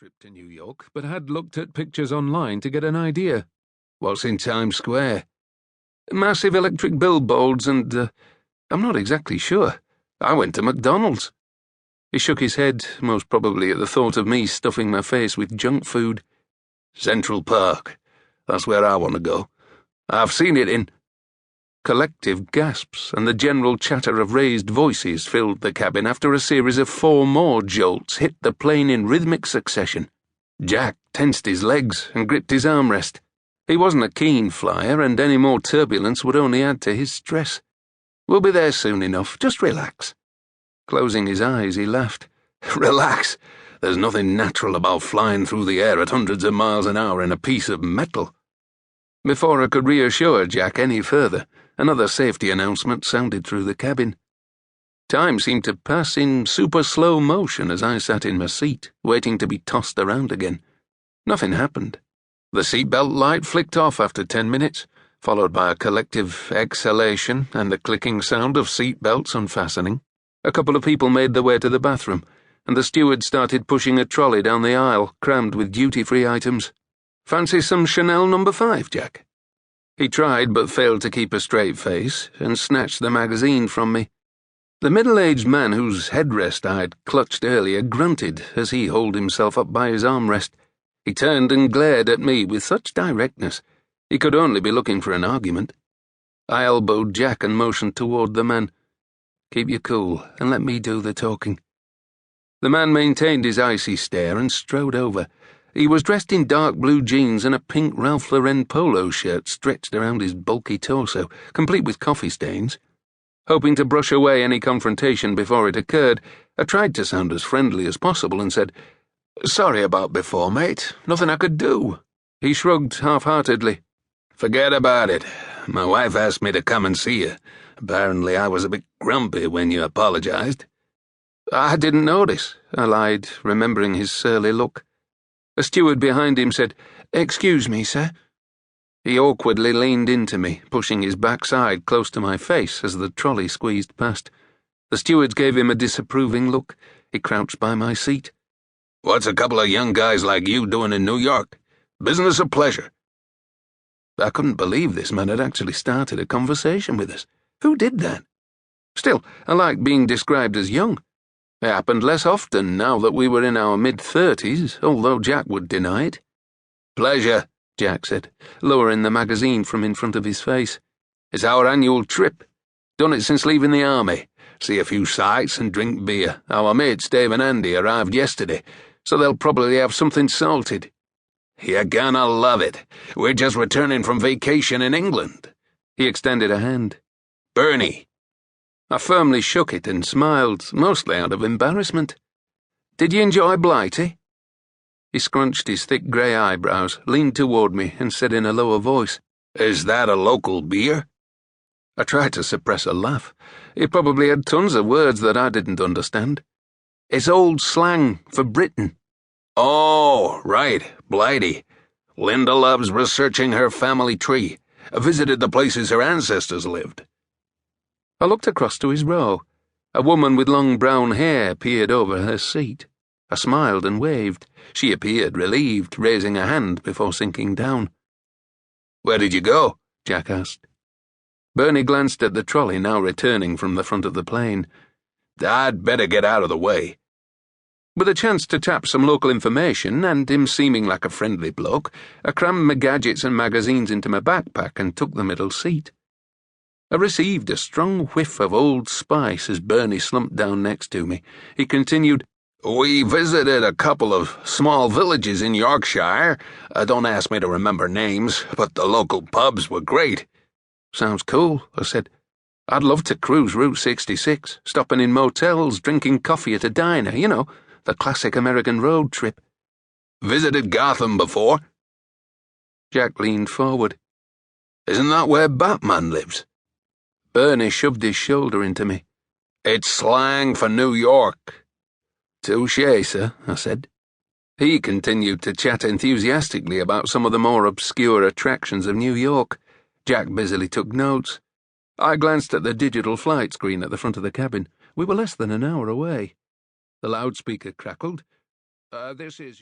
trip to New York, but had looked at pictures online to get an idea. What's in Times Square? Massive electric billboards and, I'm not exactly sure. I went to McDonald's. He shook his head, most probably at the thought of me stuffing my face with junk food. Central Park. That's where I want to go. I've seen it in... Collective gasps and the general chatter of raised voices filled the cabin after a series of 4 more jolts hit the plane in rhythmic succession. Jack tensed his legs and gripped his armrest. He wasn't a keen flyer, and any more turbulence would only add to his stress. We'll be there soon enough. Just relax. Closing his eyes, he laughed. Relax. There's nothing natural about flying through the air at hundreds of miles an hour in a piece of metal. Before I could reassure Jack any further, another safety announcement sounded through the cabin. Time seemed to pass in super slow motion as I sat in my seat, waiting to be tossed around again. Nothing happened. The seatbelt light flicked off after 10 minutes, followed by a collective exhalation and the clicking sound of seatbelts unfastening. A couple of people made their way to the bathroom, and the steward started pushing a trolley down the aisle, crammed with duty-free items. Fancy some Chanel No. 5, Jack? He tried but failed to keep a straight face and snatched the magazine from me. The middle-aged man whose headrest I'd clutched earlier grunted as he hauled himself up by his armrest. He turned and glared at me with such directness he could only be looking for an argument. I elbowed Jack and motioned toward the man. Keep your cool and let me do the talking. The man maintained his icy stare and strode over. He was dressed in dark blue jeans and a pink Ralph Lauren polo shirt stretched around his bulky torso, complete with coffee stains. Hoping to brush away any confrontation before it occurred, I tried to sound as friendly as possible and said, Sorry about before, mate. Nothing I could do. He shrugged half-heartedly. Forget about it. My wife asked me to come and see you. Apparently I was a bit grumpy when you apologized. I didn't notice, I lied, remembering his surly look. A steward behind him said, Excuse me, sir. He awkwardly leaned into me, pushing his backside close to my face as the trolley squeezed past. The stewards gave him a disapproving look. He crouched by my seat. What's a couple of young guys like you doing in New York? Business or pleasure? I couldn't believe this man had actually started a conversation with us. Who did that? Still, I liked being described as young. It happened less often now that we were in our mid-30s, although Jack would deny it. Pleasure, Jack said, lowering the magazine from in front of his face. It's our annual trip. Done it since leaving the army. See a few sights and drink beer. Our mates Dave and Andy arrived yesterday, so they'll probably have something salted. You're gonna love it. We're just returning from vacation in England. He extended a hand. Bernie. I firmly shook it and smiled, mostly out of embarrassment. Did you enjoy Blighty? He scrunched his thick grey eyebrows, leaned toward me, and said in a lower voice, Is that a local beer? I tried to suppress a laugh. He probably had tons of words that I didn't understand. It's old slang for Britain. Oh, right, Blighty. Linda loves researching her family tree. Visited the places her ancestors lived. I looked across to his row. A woman with long brown hair peered over her seat. I smiled and waved. She appeared relieved, raising a hand before sinking down. Where did you go? Jack asked. Bernie glanced at the trolley now returning from the front of the plane. I'd better get out of the way. With a chance to tap some local information, and him seeming like a friendly bloke, I crammed my gadgets and magazines into my backpack and took the middle seat. I received a strong whiff of Old Spice as Bernie slumped down next to me. He continued, We visited a couple of small villages in Yorkshire. Don't ask me to remember names, but the local pubs were great. Sounds cool, I said. I'd love to cruise Route 66, stopping in motels, drinking coffee at a diner, you know, the classic American road trip. Visited Gotham before? Jack leaned forward. Isn't that where Batman lives? Bernie shoved his shoulder into me. It's slang for New York. Touché, sir, I said. He continued to chat enthusiastically about some of the more obscure attractions of New York. Jack busily took notes. I glanced at the digital flight screen at the front of the cabin. We were less than an hour away. The loudspeaker crackled. This is your...